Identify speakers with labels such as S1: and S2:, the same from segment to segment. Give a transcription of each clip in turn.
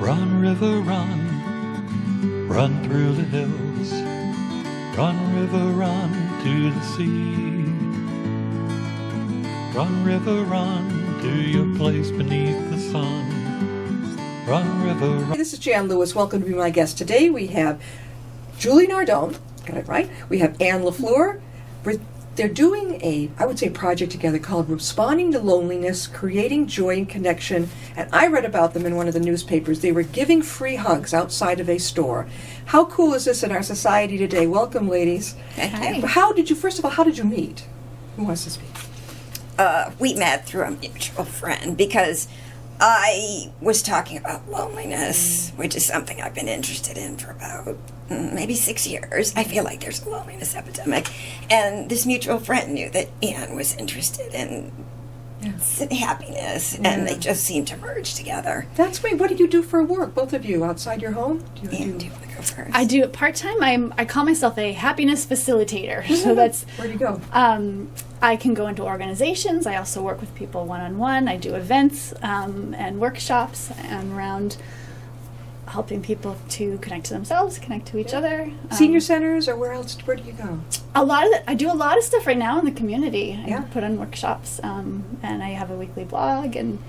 S1: Run, river, run, run through the hills. Run, river, run to the sea. Run, river, run to your place beneath the sun. Run, river, run.
S2: Hey, this is Jan Lewis. Welcome to be my guest. Today we have Julie Nardone. Got it right. We have Anne Lafleur. They're doing a, I would say, project together called Responding to Loneliness, Creating Joy and Connection. And I read about them in one of the newspapers. They were giving free hugs outside of a store. How cool is this in our society today? Welcome, ladies.
S3: Hi.
S2: First of all, how did you meet? Who wants to speak?
S3: We met through a mutual friend because I was talking about loneliness, which is something I've been interested in for about maybe 6 years. I feel like there's a loneliness epidemic. And this mutual friend knew that Anne was interested in happiness, and they just seemed to merge together.
S2: That's great. What do you do for work, both of you, outside your home?
S3: Do you want to go first?
S4: I do it part-time. I call myself a happiness facilitator. So that's...
S2: Where do you go?
S4: I can go into organizations. I also work with people one-on-one. I do events and workshops. I'm around helping people to connect to themselves, connect to each other.
S2: Senior centers, or where else? Where do you go?
S4: I do a lot of stuff right now in the community. I
S2: Yeah.
S4: put on workshops, and I have a weekly blog. And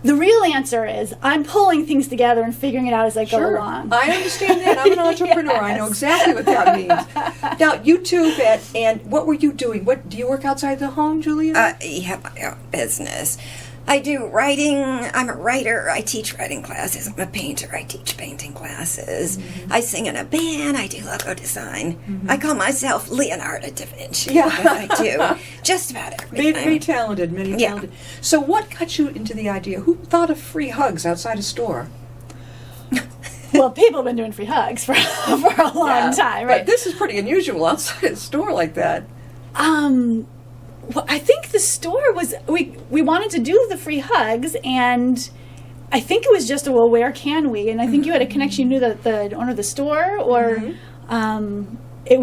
S4: the real answer is I'm pulling things together and figuring it out as I go along.
S2: I understand that. I'm an entrepreneur. I know exactly what that means. Now, you two, and what were you doing? What do you work outside the home, Julia?
S3: You have my own business. I do writing. I'm a writer. I teach writing classes. I'm a painter. I teach painting classes. I sing in a band. I do logo design. I call myself Leonardo da Vinci.
S2: Yeah.
S3: I do just about everything.
S2: Many talented, many talented. So what got you into the idea? Who thought of free hugs outside a store?
S4: Well, people have been doing free hugs for a long time, right?
S2: But this is pretty unusual outside a store like that.
S4: Well, I think the store was, we wanted to do the free hugs, and I think it was just where can we? And I think you had a connection, you knew the owner of the store, or it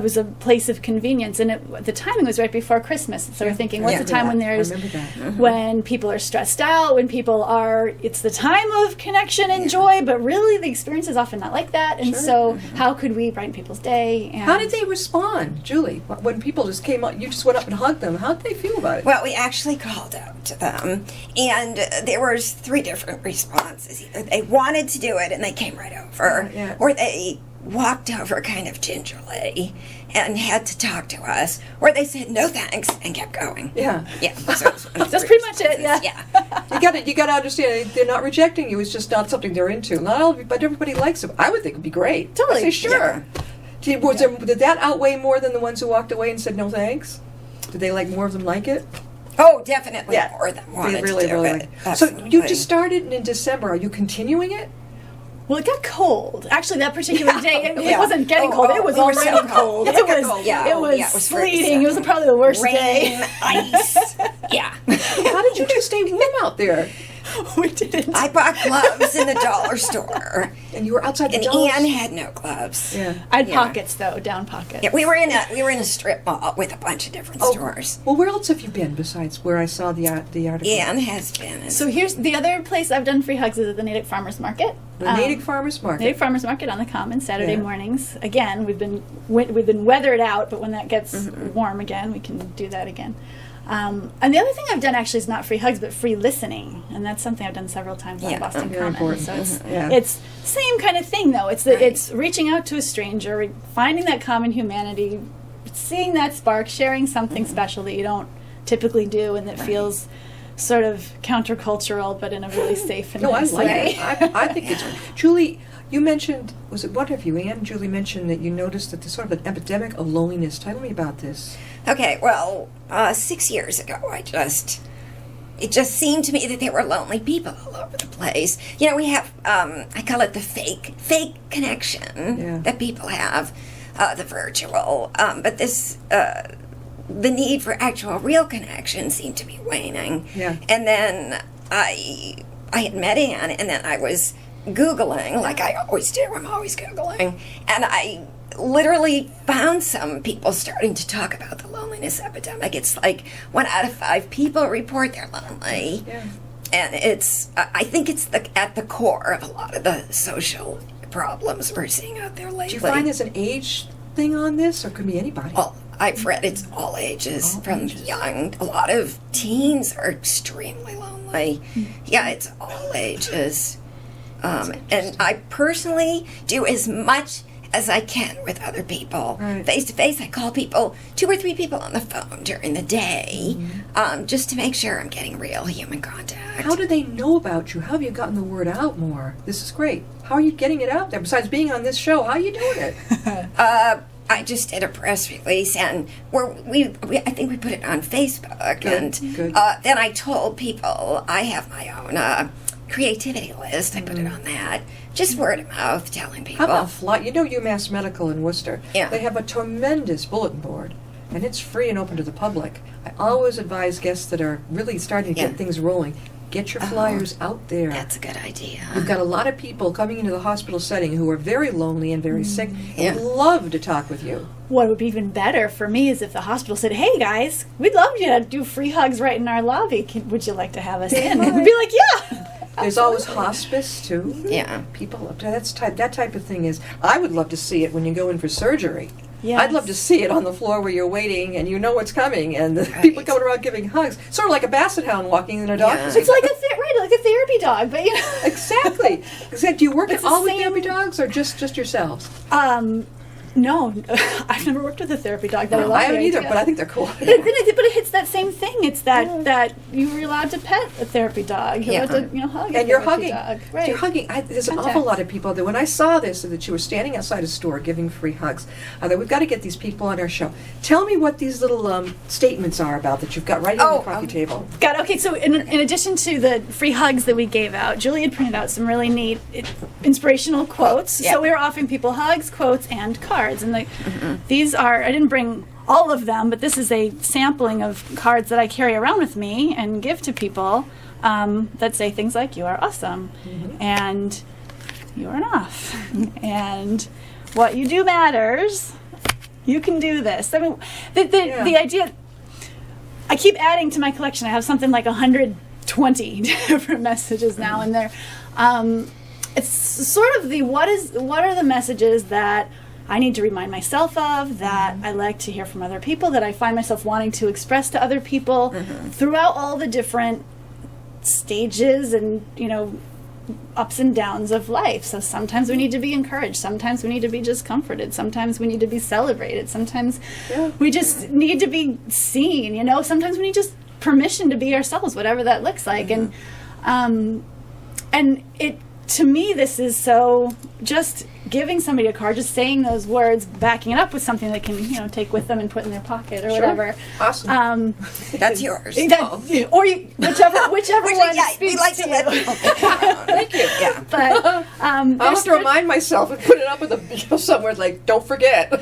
S4: was a place of convenience, and the timing was right before Christmas. So we're thinking, what's the time when there's when people are stressed out, when people are, it's the time of connection and joy, but really the experience is often not like that. And so how could we brighten people's day? And
S2: how did they respond, Julie? When people just came up, you just went up and hugged them. How did they feel about it?
S3: Well, we actually called out to them, and there was 3 different responses. Either they wanted to do it and they came right over, or they walked over kind of gingerly and had to talk to us, or they said no thanks and kept going.
S2: Yeah.
S3: So
S4: that's pretty much it.
S2: You got to understand, they're not rejecting you. It's just not something they're into. Not all, but everybody likes it. I would think it'd be great.
S4: Totally.
S2: I say sure. Did that outweigh more than the ones who walked away and said no thanks? Did they more of them like it?
S3: Oh, definitely more than wanted
S2: they really,
S3: to do
S2: really
S3: it.
S2: like it. So you just started in December. Are you continuing it?
S4: Well, it got cold. Actually, that particular day, it wasn't getting cold. It was
S3: we were
S4: already
S3: so
S4: cold.
S3: It was
S4: sleeting. It was probably the worst day.
S3: Rain, ice.
S2: How did you two stay warm out there?
S4: We didn't.
S3: I bought gloves in the dollar store.
S2: And you were outside the
S3: and
S2: dollar
S3: Anne had no gloves.
S2: Yeah.
S4: I had pockets, though, down pockets.
S3: Yeah, we were in a strip mall with a bunch of different stores.
S2: Well, where else have you been besides where I saw the article?
S3: Anne has been.
S4: So here's the other place I've done free hugs is at the Natick Farmers Market.
S2: The Natick Farmers Market.
S4: Natick Farmers Market on the Common Saturday mornings. Again, we've been weathered out, but when that gets warm again, we can do that again. And the other thing I've done actually is not free hugs, but free listening, and that's something I've done several times on Boston Common.
S2: Important.
S4: So it's same kind of thing, though. It's reaching out to a stranger, finding that common humanity, seeing that spark, sharing something special that you don't typically do, and that feels sort of countercultural, but in a really safe and nice way.
S2: I like it. I think it's Julie. You mentioned, was it one of you, Anne and Julie, mentioned that you noticed that there's sort of an epidemic of loneliness. Tell me about this.
S3: Okay, well, 6 years ago, it just seemed to me that there were lonely people all over the place. You know, we have, I call it the fake connection that people have, the virtual. But this, the need for actual real connection seemed to be waning.
S2: Yeah.
S3: And then I had met Anne, and then I was Googling, like I always do. I'm always Googling. And I literally found some people starting to talk about the loneliness epidemic. It's like 1 out of 5 people report they're lonely.
S2: Yeah.
S3: And I think it's at the core of a lot of the social problems we're seeing out there lately.
S2: Do you find there's an age thing on this, or could be anybody?
S3: Well, I've read it's all ages, from young. A lot of teens are extremely lonely. Yeah, it's all ages. And I personally do as much as I can with other people.
S2: Right.
S3: Face to face, I call people, 2 or 3 people on the phone during the day, just to make sure I'm getting real human contact.
S2: How do they know about you? How have you gotten the word out more? This is great. How are you getting it out there? Besides being on this show, how are you doing it?
S3: I just did a press release, and I think we put it on Facebook.
S2: Good.
S3: Then I told people I have my own creativity list. I put it on that. Just word of mouth, telling people.
S2: How about UMass Medical in Worcester?
S3: Yeah.
S2: They have a tremendous bulletin board, and it's free and open to the public. I always advise guests that are really starting to get things rolling, get your flyers out there.
S3: That's a good idea.
S2: We've got a lot of people coming into the hospital setting who are very lonely and very sick and would love to talk with you.
S4: What would be even better for me is if the hospital said, "Hey guys, we'd love you to do free hugs right in our lobby. Would you like to have us in?" And we'd be like, "Yeah."
S2: There's always hospice too.
S3: Yeah.
S2: People, that type of thing is. I would love to see it when you go in for surgery.
S4: Yes.
S2: I'd love to see it on the floor where you're waiting and you know what's coming, and the people coming around giving hugs, sort of like a basset hound walking in a dog.
S3: Yeah.
S4: It's like like a therapy dog, but you know.
S2: Exactly. Do you work
S4: It's
S2: at all
S4: the
S2: with
S4: same-
S2: therapy dogs, or just yourselves?
S4: No, I've never worked with a therapy dog. That
S2: I haven't either, but I think they're cool.
S4: But it hits that same thing. It's that you were allowed to pet a therapy dog. You're allowed to hug a
S2: And you're
S4: therapy
S2: hugging.
S4: dog. Right.
S2: You're hugging. There's an
S4: Contact.
S2: awful lot of people that when I saw this, that you were standing outside a store giving free hugs, I thought, we've got to get these people on our show. Tell me what these little statements are about that you've got right here on the coffee table.
S4: God, okay, so in addition to the free hugs that we gave out, Julie had printed out some really neat inspirational quotes.
S3: Yeah.
S4: So we were offering people hugs, quotes, and cards. And these are, I didn't bring all of them, but this is a sampling of cards that I carry around with me and give to people that say things like, "You are awesome," and "You are enough," and "What you do matters. You can do this." I mean, the idea, I keep adding to my collection. I have something like 120 different messages now, and they're it's sort of what are the messages that I need to remind myself of, that I like to hear from other people, that I find myself wanting to express to other people throughout all the different stages and ups and downs of life. So sometimes we need to be encouraged, sometimes we need to be just comforted, sometimes we need to be celebrated, sometimes we just need to be seen, sometimes we need just permission to be ourselves, whatever that looks like. And it, to me, this is so just giving somebody a card, just saying those words, backing it up with something they can, take with them and put in their pocket or whatever.
S2: Awesome.
S3: That's yours.
S4: Or whichever one
S3: we
S4: speaks
S3: like to
S4: to
S3: let
S4: you.
S3: people think about it.
S2: Thank you.
S3: Yeah.
S4: But
S2: I'll have to remind myself and put it up with somewhere like, don't forget.
S4: Well,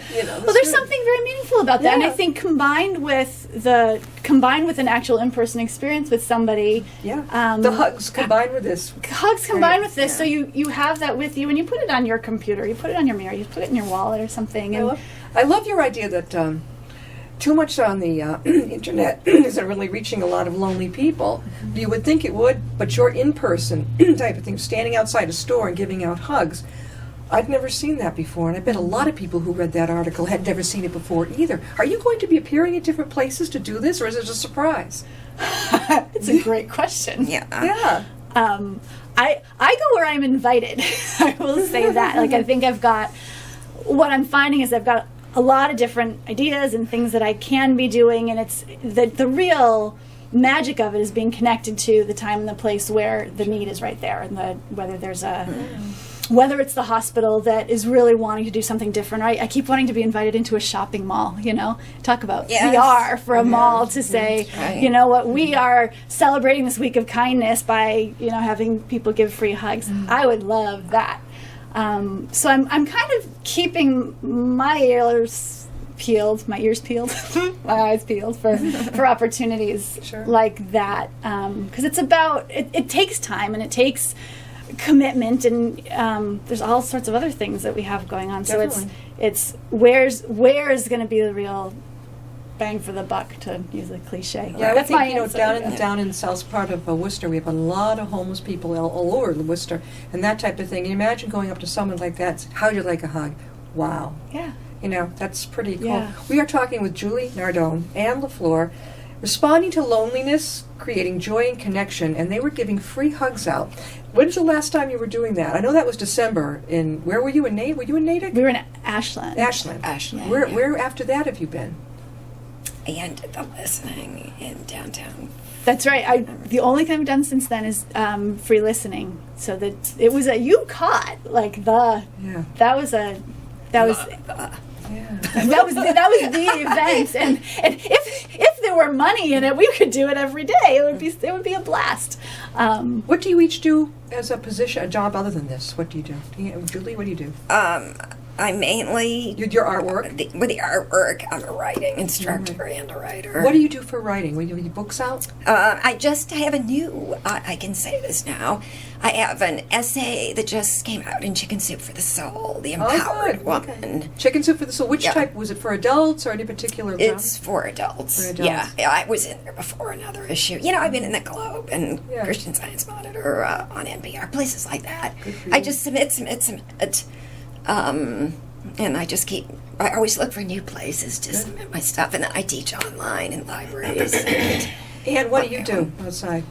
S4: there's something very meaningful about that, and I think combined with an actual in-person experience with somebody,
S2: the hugs combined with this.
S4: with this, so you have that with you, and you put it on your computer, you put it on your mirror, you put it in your wallet or something. And
S2: I love your idea that too much on the internet isn't really reaching a lot of lonely people. You would think it would, but your in-person type of thing, standing outside a store and giving out hugs, I'd never seen that before, and I bet a lot of people who read that article had never seen it before either. Are you going to be appearing at different places to do this, or is it a surprise?
S4: It's a great question.
S3: Yeah.
S4: I go where I'm invited. I will say that. I think what I'm finding is I've got a lot of different ideas and things that I can be doing, and it's the real magic of it is being connected to the time and the place where the need is right there, and whether it's the hospital that is really wanting to do something different. I keep wanting to be invited into a shopping mall, talk about PR for a mall to say, what we are celebrating this week of kindness by, having people give free hugs. I would love that. So I'm kind of keeping my ears peeled, my eyes peeled for opportunities like that. Because it's about, it takes time, and it takes commitment, and there's all sorts of other things that we have going on.
S2: Definitely.
S4: So it's where's going to be the real bang for the buck, to use a cliche.
S2: Yeah,
S4: That's
S2: I
S4: my
S2: think,
S4: answer.
S2: down in the south part of Worcester, we have a lot of homeless people all over Worcester, and that type of thing. You imagine going up to someone like that, how'd you like a hug? Wow.
S4: Yeah.
S2: That's pretty cool.
S4: Yeah.
S2: We are talking with Julie Nardone and Lafleur, responding to loneliness, creating joy and connection, and they were giving free hugs out. When's the last time you were doing that? I know that was December. Where were you in Natick? Were you in Natick?
S4: We were in Ashland.
S2: Ashland. Where after that have you been?
S3: I ended the listening in downtown.
S4: That's right. The only thing I've done since then is free listening. So that it was you caught like the
S2: Yeah.
S4: that was
S2: Yeah.
S4: that was the event, and if there were money in it, we could do it every day. It would be a blast.
S2: What do you each do as a job other than this? What do you do? Julie, what do you do?
S3: I mainly
S2: Your artwork?
S3: with the artwork. I'm a writing instructor and a writer.
S2: What do you do for writing? Will you read books out?
S3: I just have a new. I can say this now. I have an essay that just came out in Chicken Soup for the Soul, the empowered
S2: good.
S3: woman.
S2: Okay. Chicken Soup for the Soul. Which
S3: Yeah.
S2: type? Was it for adults or any particular genre?
S3: It's for adults.
S2: For adults.
S3: Yeah, I was in there before another issue. I've been in the Globe and
S2: Yeah.
S3: Christian Science Monitor on NPR, places like that.
S2: Good for
S3: I
S2: you.
S3: just submit. And I just I always look for new places to submit my stuff, and then I teach online in libraries.
S2: And what do you do outside?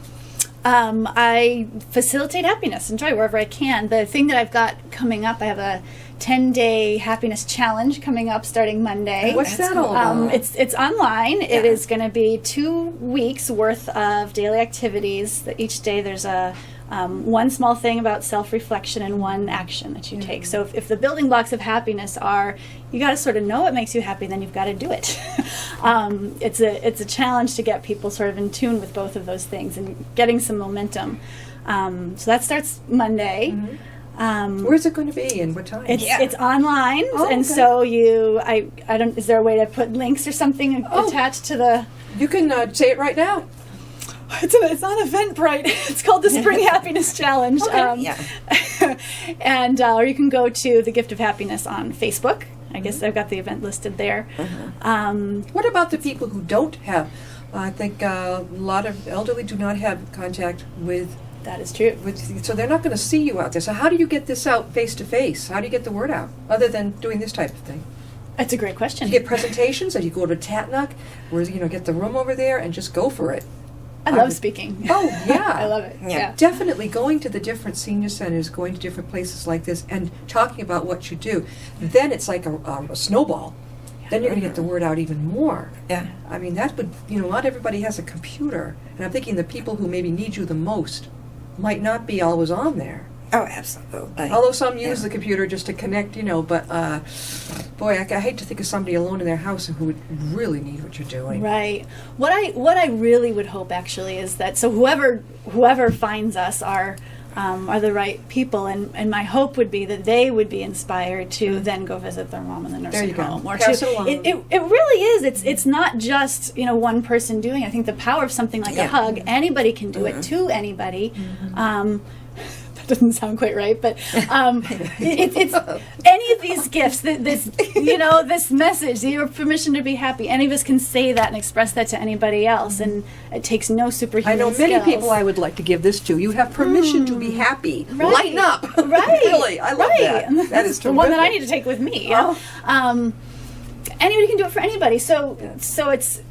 S4: I facilitate happiness and joy wherever I can. The thing that I've got coming up, I have a 10-day happiness challenge coming up starting Monday.
S2: What's that all about?
S4: It's online. It is going to be 2 weeks worth of daily activities. Each day there's a one small thing about self-reflection and one action that you take. So if the building blocks of happiness are, you got to sort of know what makes you happy, then you've got to do it. It's a challenge to get people sort of in tune with both of those things and getting some momentum. So that starts Monday.
S2: Where's it going to be and what time?
S4: It's online, and
S2: okay.
S4: so I don't. Is there a way to put links or something attached to the?
S2: You can say it right now.
S4: It's on Eventbrite. It's called the Spring Happiness Challenge.
S2: Okay.
S4: And or you can go to the Gift of Happiness on Facebook. I guess I've got the event listed there.
S2: What about the people who don't have? I think a lot of elderly do not have contact with.
S4: That is true.
S2: So they're not going to see you out there. So how do you get this out face to face? How do you get the word out other than doing this type of thing?
S4: That's a great question.
S2: You get presentations, and you go to Tatnuck, where get the room over there and just go for it.
S4: I love speaking.
S2: Oh yeah,
S4: I love it. Yeah.
S2: Definitely going to the different senior centers, going to different places like this, and talking about what you do. Then it's like a snowball. Then you're going to get the word out even more.
S3: Yeah.
S2: I mean, that would, not everybody has a computer. And I'm thinking the people who maybe need you the most might not be always on there.
S3: Oh, absolutely.
S2: Although some use the computer just to connect, but boy, I hate to think of somebody alone in their house who would really need what you're doing.
S4: Right. What I really would hope actually is that whoever finds us are the right people, and my hope would be that they would be inspired to then go visit their mom in the nursing home. Or
S2: Pass it along.
S4: It really is. It's not just one person doing it. I think the power of something like a hug, anybody can do it to anybody. That doesn't sound quite right, but it's any of these gifts. This message, your permission to be happy. Any of us can say that and express that to anybody else, and it takes no superhuman
S2: I know many
S4: skills.
S2: people I would like to give this to. You have permission to be happy.
S4: Right.
S2: Lighten up.
S4: Right.
S2: Really, I love that.
S4: And
S2: That is
S4: the one that I
S2: terrific.
S4: need to take with me.
S2: Oh.
S4: Anybody can do it for anybody. So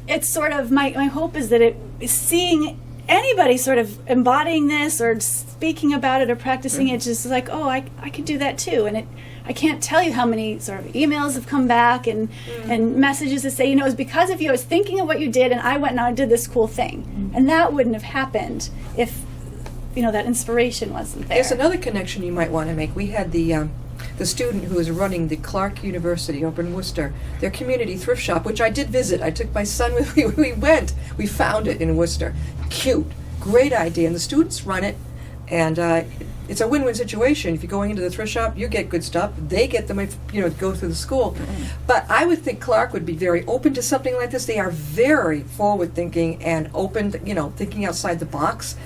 S4: it's sort of my hope is that it is seeing anybody sort of embodying this or speaking about it or practicing it, just like, oh, I could do that too. And I can't tell you how many sort of emails have come back and messages that say, it's because of you. I was thinking of what you did, and I went and I did this cool thing. And that wouldn't have happened if, that inspiration wasn't there.
S2: There's another connection you might want to make. We had the student who is running the Clark University over in Worcester, their community thrift shop, which I did visit. I took my son with me. We went. We found it in Worcester. Cute. Great idea. And the students run it. And it's a win-win situation. If you're going into the thrift shop, you get good stuff. They get them, go through the school. But I would think Clark would be very open to something like this. They are very forward-thinking and open, thinking outside the box.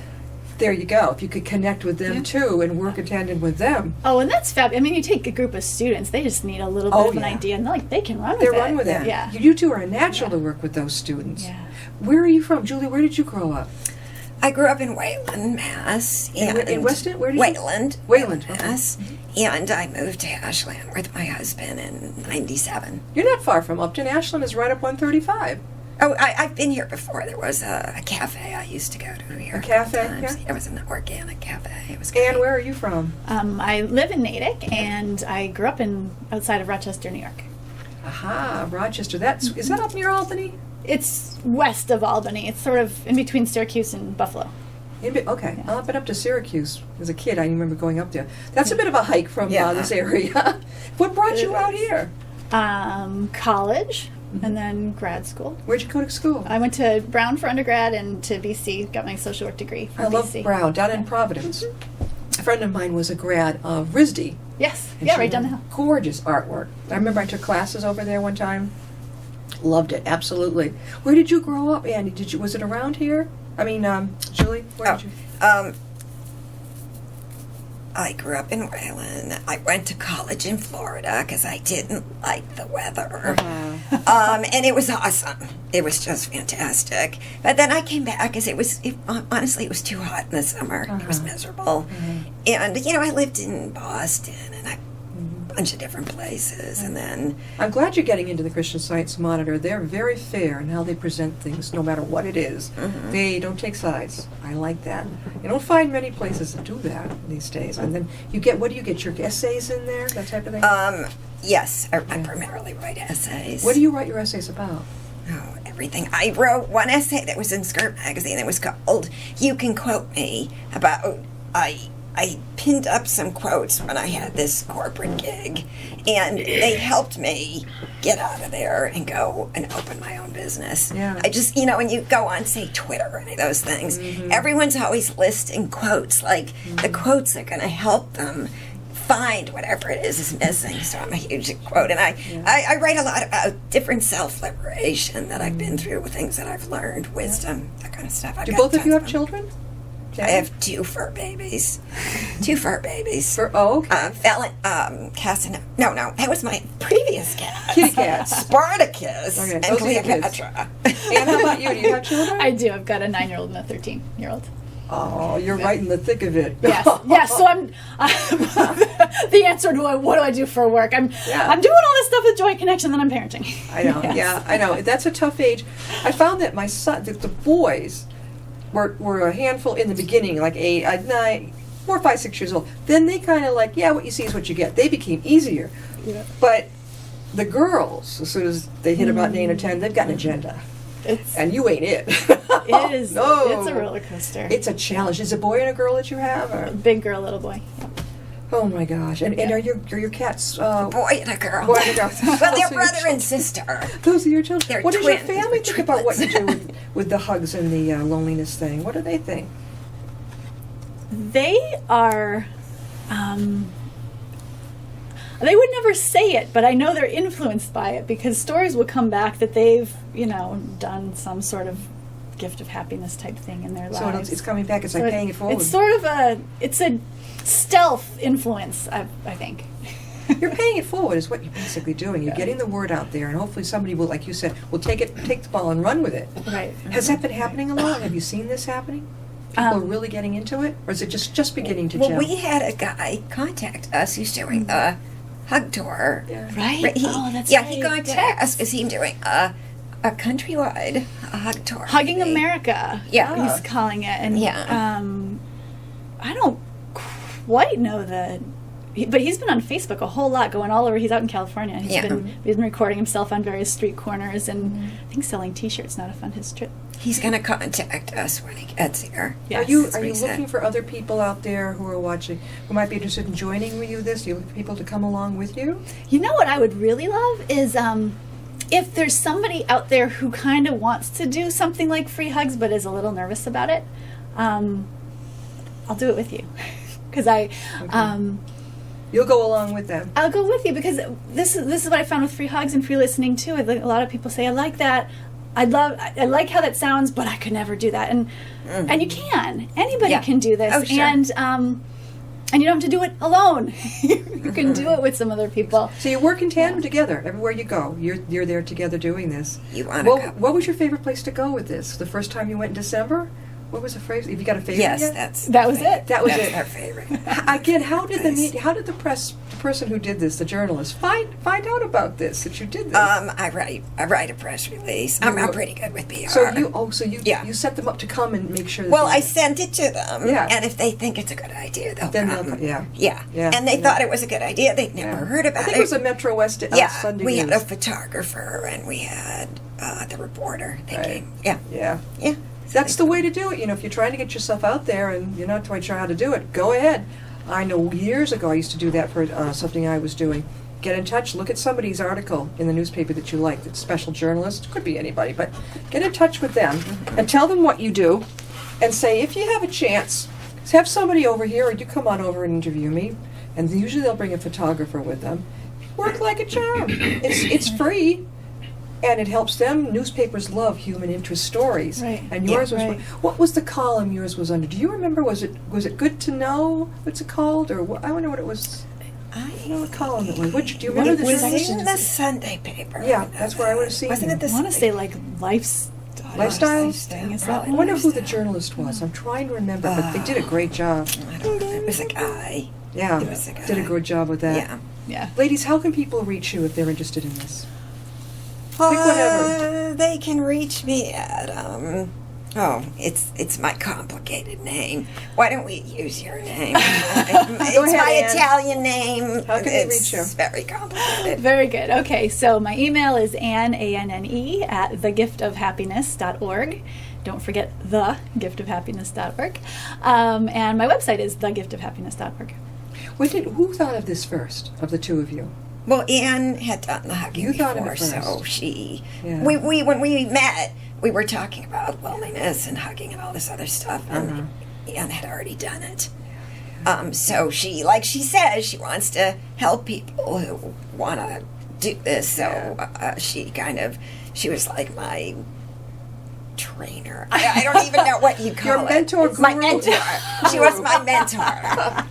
S2: There you go. If you could connect with them too and work in tandem with them.
S4: Oh, and that's fab. I mean, you take a group of students; they just need a little bit of an idea, and they can run with it.
S2: They run with it.
S4: Yeah.
S2: You two are a natural to work with those students.
S4: Yeah.
S2: Where are you from, Julie? Where did you grow up?
S3: I grew up in Wayland, Mass.
S2: In Weston? Where did
S3: Wayland.
S2: you? Wayland,
S3: Mass. And I moved to Ashland with my husband in '97.
S2: You're not far from Upton. Ashland is right up 135.
S3: Oh, I've been here before. There was a cafe I used to go to here.
S2: A cafe?
S3: Times.
S2: Yeah.
S3: It was an organic cafe. It was great.
S2: And where are you from?
S4: I live in Natick, and I grew up outside of Rochester, New York.
S2: Aha, Rochester. Is that up near Albany?
S4: It's west of Albany. It's sort of in between Syracuse and Buffalo.
S2: Okay, I've been up to Syracuse as a kid. I remember going up there. That's a bit of a hike from this area. What brought you out here?
S4: College, and then grad school.
S2: Where'd you go to school?
S4: I went to Brown for undergrad and to BC, got my social work degree from
S2: I
S4: BC.
S2: love Brown, down in Providence. A friend of mine was a grad of RISD.
S4: Yes,
S2: And
S4: yeah,
S2: she
S4: right down the
S2: had
S4: hill.
S2: Gorgeous artwork. I remember I took classes over there one time. Loved it, absolutely. Where did you grow up, Andy? Was it around here? I mean, Julie, where did you?
S3: I grew up in Wayland. I went to college in Florida because I didn't like the weather. And it was awesome. It was just fantastic. But then I came back because honestly, it was too hot in the summer. It was miserable. And, I lived in Boston and a bunch of different places. And then
S2: I'm glad you're getting into the Christian Science Monitor. They're very fair in how they present things, no matter what it is. They don't take sides. I like that. You don't find many places that do that these days. And then what do you get, your essays in there, that type of thing?
S3: yes, I primarily write essays.
S2: What do you write your essays about?
S3: Oh, everything. I wrote one essay that was in Skirt magazine. It was called "You Can Quote Me," about I pinned up some quotes when I had this corporate gig, and they helped me get out of there and go and open my own business.
S2: Yeah.
S3: I just, when you go on, say, Twitter or any of those things, everyone's always listing quotes, like the quotes that are going to help them find whatever it is missing. So I'm a huge quote, and I write a lot about different self-liberation that I've been through, with things that I've learned, wisdom, that kind of stuff.
S2: Do both of you have children?
S3: I have 2 fur babies. 2 fur babies.
S2: Okay.
S3: No, that was my previous cat.
S2: Kitty cats.
S3: Spartacus
S2: Okay,
S3: and
S2: those are your kids.
S3: Cleopatra.
S2: And how about you? Do you have children?
S4: I do. I've got a 9-year-old and a 13-year-old.
S2: Oh, you're right in the thick of it.
S4: Yes. So I'm the answer to what do I do for work? I'm doing all this stuff with Joy Connection, then I'm parenting.
S2: I know.
S4: Yes.
S2: Yeah, I know. That's a tough age. I found that my son, the boys, were a handful in the beginning, like 4, 5, 6 years old. Then they kind of what you see is what you get. They became easier.
S4: Yeah.
S2: But the girls, as soon as they hit about 9 or 10, they've got an agenda. And you ain't it.
S4: It is.
S2: No.
S4: It's a roller coaster.
S2: It's a challenge. Is it a boy and a girl that you have? Or?
S4: Big girl, little boy. Yep.
S2: Oh my gosh! And are your cats?
S3: Boy and a girl.
S2: Boy and a girl.
S3: Well, they're brother and sister.
S2: Those are your children.
S3: They're
S2: What does your
S3: twins.
S2: family think about what you do with the hugs and the loneliness thing? What do they think?
S4: They are. They would never say it, but I know they're influenced by it because stories will come back that they've, done some sort of gift of happiness type thing in their lives.
S2: So it's coming back. It's like paying it forward.
S4: It's sort of a stealth influence, I think.
S2: You're paying it forward is what you're basically doing. You're getting the word out there, and hopefully somebody will, like you said, will take the ball and run with it.
S4: Right.
S2: Has that been happening a lot? Have you seen this happening? People are really getting into it, or is it just beginning to gel?
S3: Well, we had a guy contact us. He's doing a hug tour.
S2: Yeah.
S4: Right? That's
S3: yeah,
S4: right.
S3: he contacted us because he's doing a countrywide hug tour.
S4: Hugging America.
S3: Yeah.
S4: He's calling it. And
S3: Yeah.
S4: I don't quite know but he's been on Facebook a whole lot, going all over. He's out in California. He's been recording himself on various street corners and I think selling T-shirts now to fund his trip.
S3: He's going to contact us when he gets here.
S4: Yes.
S2: Are you
S3: That's what he said.
S2: looking for other people out there who are watching who might be interested in joining with you this? Do you look for people to come along with you?
S4: You know what I would really love is if there's somebody out there who kind of wants to do something like free hugs but is a little nervous about it, I'll do it with you. Because
S2: You'll go along with them.
S4: I'll go with you because this is what I found with free hugs and free listening too. A lot of people say, I like that. I like how that sounds, but I could never do that. And you can. Anybody can do this.
S3: Oh, sure.
S4: And you don't have to do it alone. You can do it with some other people.
S2: So you work in tandem together everywhere you go. You're there together doing this.
S3: You want to go.
S2: What was your favorite place to go with this? The first time you went in December? What was the phrase? Have you got a favorite
S3: Yes,
S2: yet?
S4: That was it.
S2: That was
S3: that's
S2: it.
S3: our favorite.
S2: Again, how did the person who did this, the journalist, find out about this, that you did this?
S3: I write a press release. I'm pretty good with PR.
S2: So you
S3: Yeah.
S2: you set them up to come and make sure that
S3: Well,
S2: they-
S3: I sent it to them,
S2: Yeah.
S3: and if they think it's a good idea, they'll
S2: Then
S3: come.
S2: they'll come, yeah.
S3: Yeah.
S2: Yeah,
S3: And they
S2: yeah.
S3: thought it was a good idea. They'd never heard about
S2: I think
S3: it.
S2: it was a Metro West Sunday
S3: we
S2: News.
S3: had a photographer, and we had the reporter. They
S2: Right.
S3: came. Yeah.
S2: Yeah.
S3: Yeah.
S2: That's the way to do it. If you're trying to get yourself out there and you're not quite sure how to do it, go ahead. I know years ago I used to do that for something I was doing. Get in touch, look at somebody's article in the newspaper that you like, that's special journalist, could be anybody, but get in touch with them and tell them what you do and say, if you have a chance, have somebody over here or you come on over and interview me. And usually they'll bring a photographer with them. Work like a charm. It's free. And it helps them. Newspapers love human interest stories.
S4: Right.
S2: And yours
S4: Yeah,
S2: was
S4: right.
S2: what was the column yours was under? Do you remember? Was it Good to Know? What's it called? Or I wonder what it was. I don't know what column it was. Do you remember
S3: It
S2: the
S3: was
S2: journalist?
S3: in the Sunday paper.
S2: Yeah, that's where I would have seen
S3: Wasn't
S2: you.
S3: it the
S4: I want to
S3: Sunday
S4: say like lifestyle.
S2: Lifestyle?
S4: Thing. Is
S3: Probably.
S4: that
S2: I wonder who the
S3: Lifestyle.
S2: journalist was. I'm trying to remember, but they did a great job.
S3: I don't know. It was a guy.
S2: Yeah,
S3: It was a guy.
S2: did a good job with that.
S3: Yeah.
S4: Yeah.
S2: Ladies, how can people reach you if they're interested in this? whatever.
S3: They can reach me at it's my complicated name. Why don't we use your name? It's
S2: ahead,
S3: my
S2: Ann.
S3: Italian name.
S2: How can they
S3: It's
S2: reach you?
S3: very complicated.
S4: Very good. Okay, so my email is Anne, A-N-N-E, at thegiftofhappiness.org. Don't forget thegiftofhappiness.org. And my website is thegiftofhappiness.org.
S2: Who thought of this first, of the two of you?
S3: Well, Anne had done the hugging
S2: You thought of it
S3: before, so
S2: first.
S3: we when we met, we were talking about loneliness and hugging and all this other stuff, and Anne had already done it. So she, like she says, she wants to help people who want to do this. So she was like my trainer. I don't even know what you call
S2: Your
S3: it.
S2: mentor,
S3: It's my
S2: guru.
S3: mentor. She was my mentor.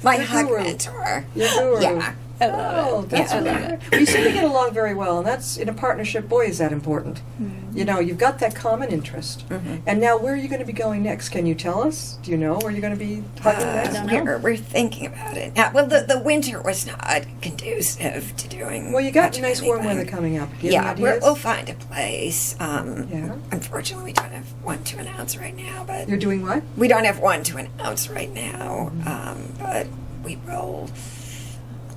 S3: My
S2: Your
S3: hug
S2: guru.
S3: mentor.
S2: Your guru.
S3: Yeah.
S4: I love
S2: Oh,
S4: it.
S2: that's
S3: Yeah.
S2: really good. Well, you seem to get along very well, and that's in a partnership. Boy, is that important. You've got that common interest. And now, where are you going to be going next? Can you tell us? Do you know where you're going to be hugging next?
S4: don't know.
S3: We're thinking about it. Well, the winter was not conducive to doing.
S2: Well, you got
S3: much of
S2: nice warm
S3: anything.
S2: weather coming up. Do you have
S3: Yeah,
S2: any ideas?
S3: we'll find a place.
S2: Yeah.
S3: Unfortunately, we don't have one to announce right now, but
S2: You're doing what?
S3: we don't have one to announce right now. But we will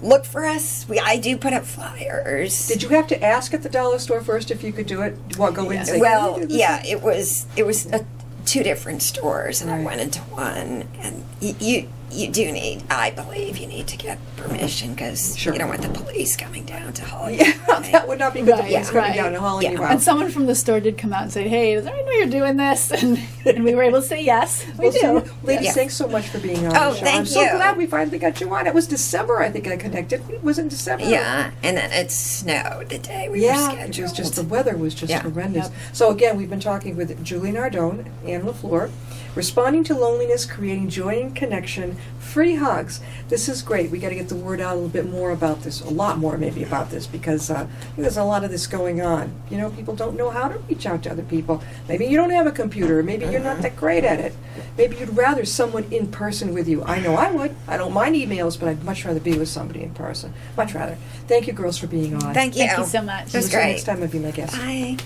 S3: look for us. I do put up flyers.
S2: Did you have to ask at the dollar store first if you could do it? Go in and say,
S3: Well,
S2: "Can you do this?"
S3: yeah, it was two different stores, and I
S2: Right.
S3: went into one, and you do need, I believe, you need to get permission because
S2: Sure.
S3: you don't want the police coming down to haul you.
S2: Yeah, that would not be good.
S4: Right,
S2: The police coming
S4: right.
S2: down and hauling
S3: Yeah.
S2: you out.
S4: And someone from the store did come out and say, "Hey, does everyone know you're doing this?" And we were able to say yes, we
S2: Well,
S4: do.
S2: see, ladies,
S3: Yeah.
S2: thanks so much for being on
S3: Oh,
S2: the show.
S3: thank
S2: I'm so
S3: you.
S2: glad we finally got you on. It was December, I think I connected. It was in December.
S3: Yeah, and then it snowed the day we were
S2: Yeah,
S3: scheduled.
S2: it was just the weather was just
S3: Yeah.
S2: horrendous.
S4: Yep.
S2: So again, we've been talking with Julie Nardone and Lafleur, responding to loneliness, creating joy and connection, free hugs. This is great. We got to get the word out a little bit more about this, a lot more maybe about this, because there's a lot of this going on. People don't know how to reach out to other people. Maybe you don't have a computer. Maybe you're not that great at it. Maybe you'd rather someone in person with you. I know I would. I don't mind emails, but I'd much rather be with somebody in person. Much rather. Thank you, girls, for being on.
S3: Thank you.
S4: Thank you so much.
S3: It was
S2: Until
S3: great.
S2: next time, I'll be my guest.
S3: Bye.